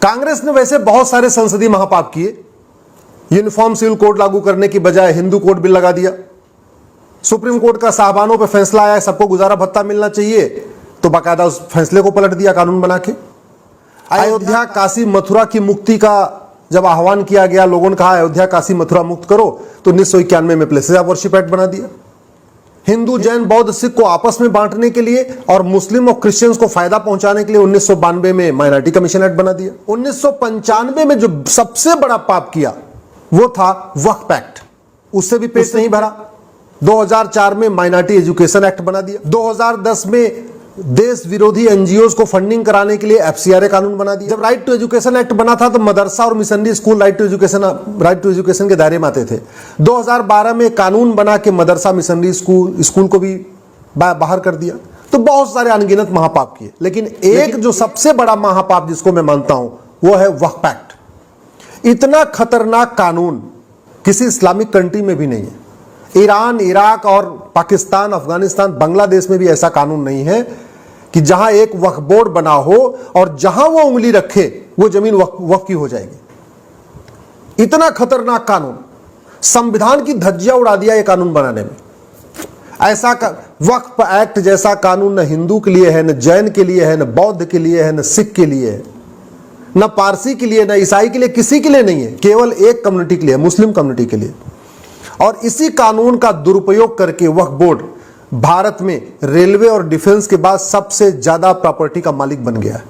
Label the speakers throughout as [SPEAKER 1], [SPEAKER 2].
[SPEAKER 1] कांग्रेस ने वैसे बहुत सारे संसदीय महापाप किए। यूनिफॉर्म सिविल कोड लागू करने की बजाय हिंदू कोड बिल लगा दिया। सुप्रीम कोर्ट का साहबानों पे फैसला आया सबको गुजारा भत्ता मिलना चाहिए, तो बाकायदा उस फैसले को पलट दिया कानून बना के। अयोध्या काशी मथुरा की मुक्ति का जब आह्वान किया गया, लोगों ने कहा अयोध्या काशी मथुरा मुक्त करो, तो 1991 में प्लेसेस ऑफ वर्शिप एक्ट बना दिया। हिंदू जैन बौद्ध सिख को आपस में बांटने के लिए और मुस्लिम और क्रिश्चियंस को फायदा पहुंचाने के लिए 1992 में माइनॉरिटी कमीशन एक्ट बना दिया। 1995 में जो सबसे बड़ा पाप किया वो था वक्फ एक्ट, उससे भी पेट नहीं भरा। 2004 में माइनॉरिटी एजुकेशन एक्ट बना दिया। 2010 में देश विरोधी एनजीओज को फंडिंग कराने के लिए एफसीआरए कानून बना दिया। जब राइट टू एजुकेशन एक्ट बना था तो मदरसा और missionary school right to education के दायरे में आते थे। 2012 में कानून बना के मदरसा मिशनरी स्कूल को भी बाहर कर दिया। तो बहुत सारे अनगिनत महापाप किए, लेकिन एक जो सबसे बड़ा महापाप जिसको मैं मानता हूं वो है वक्फ एक्ट। इतना खतरनाक कानून किसी इस्लामिक कंट्री में भी नहीं है। ईरान, इराक और पाकिस्तान, अफगानिस्तान, बांग्लादेश में भी ऐसा कानून नहीं है कि जहां एक वक्फ बोर्ड बना हो और जहां वो उंगली रखे वो जमीन वक्फ की हो जाएगी। इतना खतरनाक कानून, संविधान की धज्जियां उड़ा दिया ये कानून बनाने में। ऐसा वक्फ एक्ट जैसा कानून न हिंदू के लिए है, न जैन के लिए है, न बौद्ध के लिए है, न सिख के लिए है, न पारसी के लिए, न ईसाई के लिए, किसी के लिए नहीं है। केवल एक कम्युनिटी के लिए, मुस्लिम कम्युनिटी के लिए। और इसी कानून का दुरुपयोग करके वक्फ बोर्ड भारत में रेलवे और डिफेंस के बाद सबसे ज्यादा प्रॉपर्टी का मालिक बन गया है।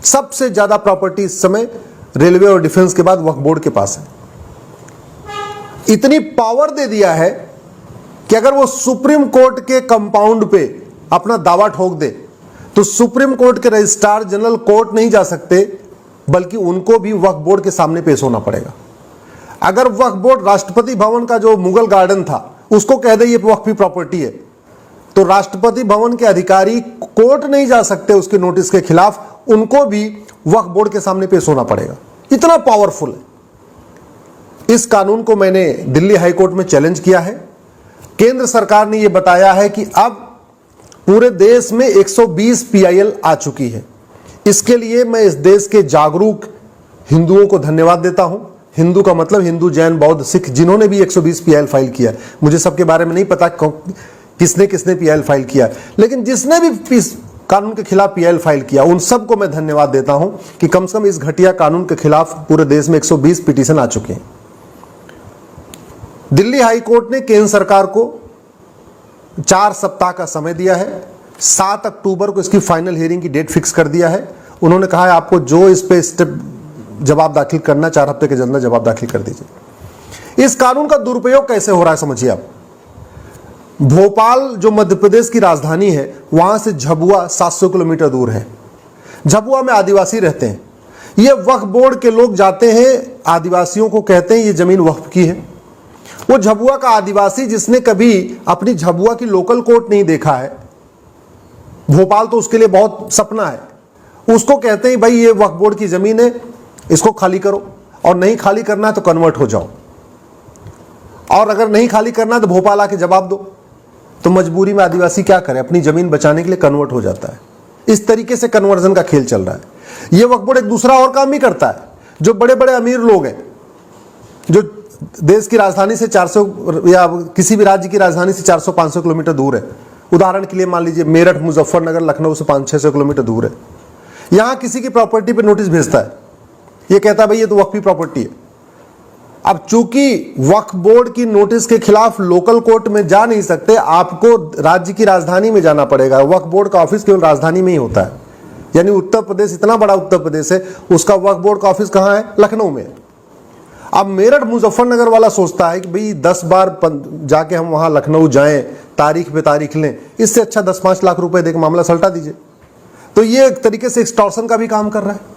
[SPEAKER 1] सबसे ज्यादा प्रॉपर्टी इस समय रेलवे और डिफेंस के बाद वक्फ बोर्ड के पास है। इतनी पावर दे दिया है कि अगर वो सुप्रीम कोर्ट के कंपाउंड पे अपना दावा ठोक दे तो सुप्रीम कोर्ट के रजिस्ट्रार जनरल कोर्ट नहीं जा सकते, बल्कि उनको भी वक्फ बोर्ड के सामने पेश होना पड़ेगा। अगर वक्फ बोर्ड राष्ट्रपति भवन का जो मुगल गार्डन था उसको कह दे ये वक्फी प्रॉपर्टी है, तो राष्ट्रपति भवन के अधिकारी कोर्ट नहीं जा सकते उसके नोटिस के खिलाफ, उनको भी वक्फ बोर्ड के सामने पेश होना पड़ेगा। इतना पावरफुल है। इस कानून को मैंने दिल्ली हाई कोर्ट में चैलेंज किया है। केंद्र सरकार ने यह बताया है कि अब पूरे देश में 120 PIL आ चुकी है। इसके लिए मैं इस देश के जागरूक हिंदुओं को धन्यवाद देता हूं। हिंदू का मतलब हिंदू, जैन, बौद्ध, सिख, जिन्होंने भी 120 PIL फाइल किया। मुझे सबके बारे में नहीं पता किसने किसने PIL फाइल किया, लेकिन जिसने भी इस कानून के खिलाफ PIL फाइल किया उन सबको मैं धन्यवाद देता हूं कि कम से कम इस घटिया कानून के खिलाफ पूरे देश में 120 पिटीशन आ चुके हैं। दिल्ली हाई कोर्ट ने केंद्र सरकार को 4 सप्ताह का समय दिया है। 7 अक्टूबर को इसकी फाइनल हियरिंग की डेट फिक्स कर दिया है। उन्होंने कहा है आपको जो इस पे स्टेप जवाब दाखिल करना 4 हफ्ते के अंदर जवाब दाखिल कर दीजिए। इस कानून का दुरुपयोग कैसे हो रहा है समझिए आप। भोपाल जो मध्य प्रदेश की राजधानी है, वहां से झबुआ 700 किलोमीटर दूर है। झबुआ में आदिवासी रहते हैं। ये वक्फ बोर्ड के लोग जाते हैं, आदिवासियों को कहते हैं ये जमीन वक्फ की है। वो झबुआ का आदिवासी जिसने कभी अपनी झबुआ की लोकल कोर्ट नहीं देखा है, भोपाल तो उसके लिए बहुत सपना है, उसको कहते हैं भाई ये वक्फ बोर्ड की जमीन है, इसको खाली करो, और नहीं खाली करना है तो कन्वर्ट हो जाओ, और अगर नहीं खाली करना है तो भोपाल आके जवाब दो। तो मजबूरी में आदिवासी क्या करे, अपनी जमीन बचाने के लिए कन्वर्ट हो जाता है। इस तरीके से कन्वर्जन का खेल चल रहा है। यह वक्फ बोर्ड एक दूसरा और काम भी करता है। जो बड़े बड़े अमीर लोग हैं, जो देश की राजधानी से 400 या किसी भी राज्य की राजधानी से 400-500 किलोमीटर दूर है, उदाहरण के लिए मान लीजिए मेरठ, मुजफ्फरनगर, लखनऊ से 500-600 किलोमीटर दूर है, यहां किसी की प्रॉपर्टी पर नोटिस भेजता है, ये कहता है भाई ये तो वक्फी प्रॉपर्टी है। अब चूंकि वक्फ बोर्ड की नोटिस के खिलाफ लोकल कोर्ट में जा नहीं सकते, आपको राज्य की राजधानी में जाना पड़ेगा। वक्फ बोर्ड का ऑफिस केवल राजधानी में ही होता है, यानी उत्तर प्रदेश इतना बड़ा उत्तर प्रदेश है, उसका वक्फ बोर्ड का ऑफिस कहां है? लखनऊ में। अब मेरठ मुजफ्फरनगर वाला सोचता है कि भाई 10 बार जाके हम वहां लखनऊ जाएं, तारीख पे तारीख लें, इससे अच्छा 10-5 लाख रुपए देकर मामला सलटा दीजिए। तो ये एक तरीके से एक्सटॉर्शन का भी काम कर रहा है।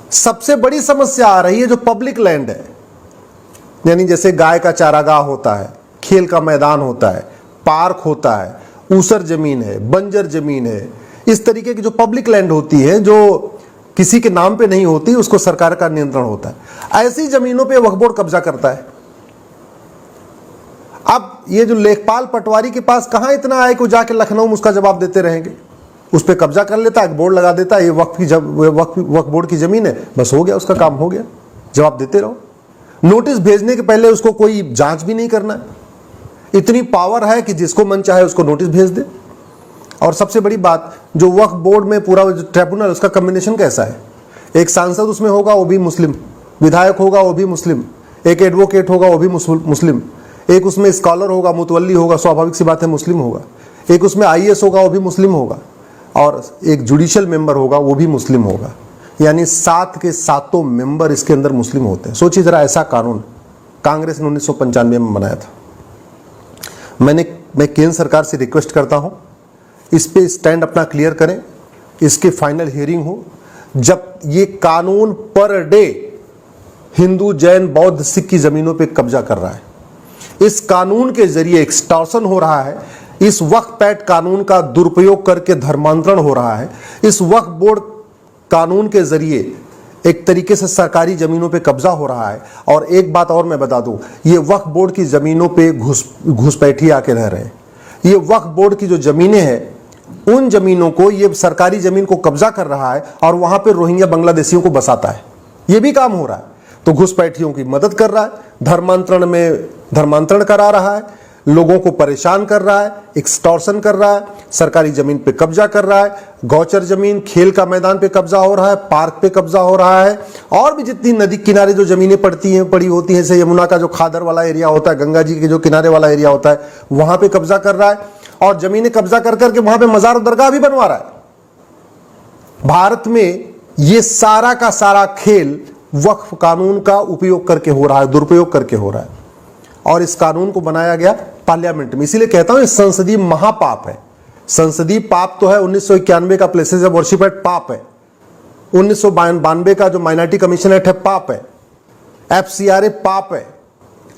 [SPEAKER 1] सबसे बड़ी समस्या आ रही है जो पब्लिक लैंड है, यानी जैसे गाय का चारागाह होता है, खेल का मैदान होता है, पार्क होता है, ऊसर जमीन है, बंजर जमीन है, इस तरीके की जो पब्लिक लैंड होती है जो किसी के नाम पे नहीं होती, उसको सरकार का नियंत्रण होता है। ऐसी जमीनों पे वक्फ बोर्ड कब्जा करता है। अब ये जो लेखपाल पटवारी के पास कहां इतना आए कि जाके लखनऊ में उसका जवाब देते रहेंगे। उस पर कब्जा कर लेता है, बोर्ड लगा देता है ये वक्फ बोर्ड की जमीन है, बस हो गया, उसका काम हो गया। जवाब देते रहो। नोटिस भेजने के पहले उसको कोई जांच भी नहीं करना है। इतनी पावर है कि जिसको मन चाहे उसको नोटिस भेज दे। और सबसे बड़ी बात, जो वक्फ बोर्ड में पूरा ट्रिब्यूनल, उसका कॉम्बिनेशन कैसा है? एक सांसद उसमें होगा वो भी मुस्लिम, विधायक होगा वो भी मुस्लिम, एक एडवोकेट होगा वो भी मुस्लिम, एक उसमें स्कॉलर होगा, मुतवल्ली होगा, स्वाभाविक सी बात है मुस्लिम होगा, एक उसमें आईएएस होगा वो भी मुस्लिम होगा, और एक जुडिशियल मेंबर होगा वो भी मुस्लिम होगा। यानी 7 के 7 मेंबर इसके अंदर मुस्लिम होते हैं। सोचिए जरा, ऐसा कानून कांग्रेस ने 1995 में बनाया था। मैं केंद्र सरकार से रिक्वेस्ट करता हूं, इस पे स्टैंड अपना क्लियर करें, इसकी फाइनल हियरिंग हो। जब ये कानून पर डे हिंदू, जैन, बौद्ध, सिख की जमीनों पे कब्जा कर रहा है, इस कानून के जरिए एक्सटॉर्शन हो रहा है, इस वक्फ एक्ट कानून का दुरुपयोग करके धर्मांतरण हो रहा है, इस वक्फ बोर्ड कानून के जरिए एक तरीके से सरकारी जमीनों पे कब्जा हो रहा है। और एक बात और मैं बता दूं, ये वक्फ बोर्ड की जमीनों पे घुसपैठी आके रह रहे हैं। ये वक्फ बोर्ड की जो जमीनें हैं, उन जमीनों को, ये सरकारी जमीन को कब्जा कर रहा है और वहां पे रोहिंग्या बांग्लादेशियों को बसाता है। ये भी काम हो रहा है। तो घुसपैठियों की मदद कर रहा है, धर्मांतरण करा रहा है, लोगों को परेशान कर रहा है, एक्सटॉर्शन कर रहा है, सरकारी जमीन पे कब्जा कर रहा है, गौचर जमीन, खेल का मैदान पे कब्जा हो रहा है, पार्क पे कब्जा हो रहा है, और भी जितनी नदी किनारे जो जमीनें पड़ी होती हैं, जैसे यमुना का जो खादर वाला एरिया होता है, गंगा जी के जो किनारे वाला एरिया होता है, वहां पे कब्जा कर रहा है, और जमीनें कब्जा कर करके वहां पे मजार और दरगाह भी बनवा रहा है। भारत में ये सारा का सारा खेल वक्फ कानून का उपयोग करके हो रहा है, दुरुपयोग करके हो रहा है। और इस कानून को बनाया गया पार्लियामेंट में। इसीलिए कहता हूं ये संसदीय महापाप है। संसदीय पाप तो है, 1991 का प्लेसेस ऑफ वर्शिप एक्ट पाप है, 1992 का जो माइनॉरिटी कमीशन एक्ट है पाप है, FCRA पाप है,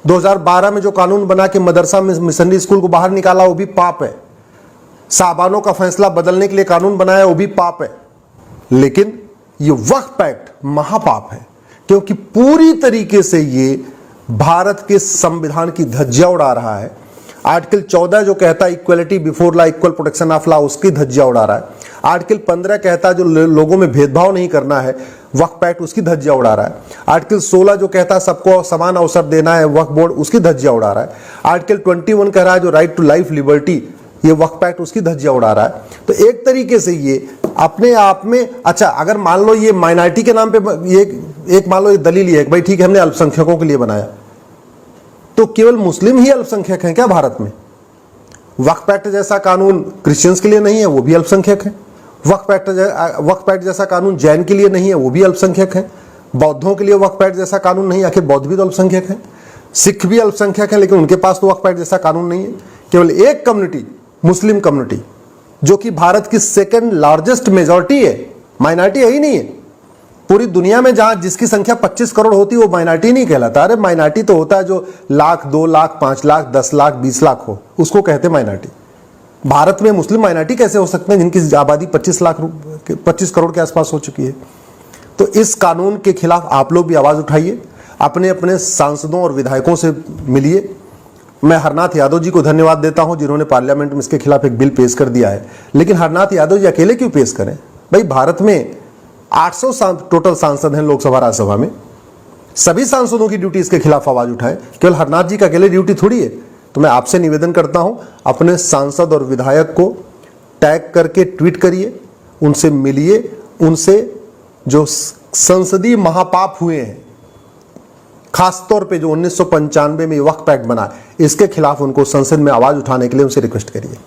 [SPEAKER 1] 2012 में जो कानून बना के मदरसा में मिशनरी स्कूल को बाहर निकाला वो भी पाप है, साबानों का फैसला बदलने के लिए कानून बनाया वो भी पाप है। लेकिन ये वक्फ एक्ट महापाप है, क्योंकि पूरी तरीके से ये भारत के संविधान की धज्जियां उड़ा रहा है। आर्टिकल 14 जो कहता है equality before law, equal protection of law, उसकी धज्जियां उड़ा रहा है। आर्टिकल 15 कहता है जो लोगों में भेदभाव नहीं करना है, वक्फ एक्ट उसकी धज्जियां उड़ा रहा है। आर्टिकल 16 जो कहता है सबको समान अवसर देना है, वक्फ बोर्ड उसकी धज्जियां उड़ा रहा है। आर्टिकल 21 कह रहा है जो राइट टू लाइफ लिबर्टी, ये वक्फ एक्ट उसकी धज्जियां उड़ा रहा है। तो एक तरीके से ये अपने आप में, अच्छा अगर मान लो ये माइनॉरिटी के नाम पे ये एक मान लो ये दलील है कि भाई ठीक है हमने अल्पसंख्यकों के लिए बनाया, तो केवल मुस्लिम ही अल्पसंख्यक हैं क्या भारत में? वक्फ एक्ट जैसा कानून क्रिश्चियंस के लिए नहीं है, वो भी अल्पसंख्यक है। वक्फ एक्ट जैसा कानून जैन के लिए नहीं है, वो भी अल्पसंख्यक है। बौद्धों के लिए वक्फ एक्ट जैसा कानून नहीं है, आखिर बौद्ध भी तो अल्पसंख्यक है। सिख भी अल्पसंख्यक है, लेकिन उनके पास तो वक्फ एक्ट जैसा कानून नहीं है। केवल एक कम्युनिटी, मुस्लिम कम्युनिटी, जो कि भारत की सेकेंड लार्जेस्ट मेजॉरिटी है, माइनॉरिटी है ही नहीं है। पूरी दुनिया में जहां जिसकी संख्या 25 करोड़ होती है वो माइनॉरिटी नहीं कहलाता। अरे माइनॉरिटी तो होता है जो लाख, 2 लाख, 5 लाख, 10 लाख, 20 लाख हो, उसको कहते हैं माइनॉरिटी। भारत में मुस्लिम माइनॉरिटी कैसे हो सकते हैं जिनकी आबादी 25 करोड़ के आसपास हो चुकी है? तो इस कानून के खिलाफ आप लोग भी आवाज उठाइए, अपने अपने सांसदों और विधायकों से मिलिए। मैं हरनाथ यादव जी को धन्यवाद देता हूं जिन्होंने पार्लियामेंट में इसके खिलाफ एक बिल पेश कर दिया है। लेकिन हरनाथ यादव जी अकेले क्यों पेश करें? भाई भारत में 800 टोटल सांसद हैं लोकसभा राज्यसभा में, सभी सांसदों की ड्यूटी इसके खिलाफ आवाज उठाए, केवल हरनाथ जी का अकेले ड्यूटी थोड़ी है। तो मैं आपसे निवेदन करता हूं, अपने सांसद और विधायक को टैग करके ट्वीट करिए, उनसे मिलिए, उनसे जो संसदीय महापाप हुए हैं, खासतौर पे जो 1995 में वक्फ एक्ट बना, इसके खिलाफ उनको संसद में आवाज उठाने के लिए उनसे रिक्वेस्ट करिए।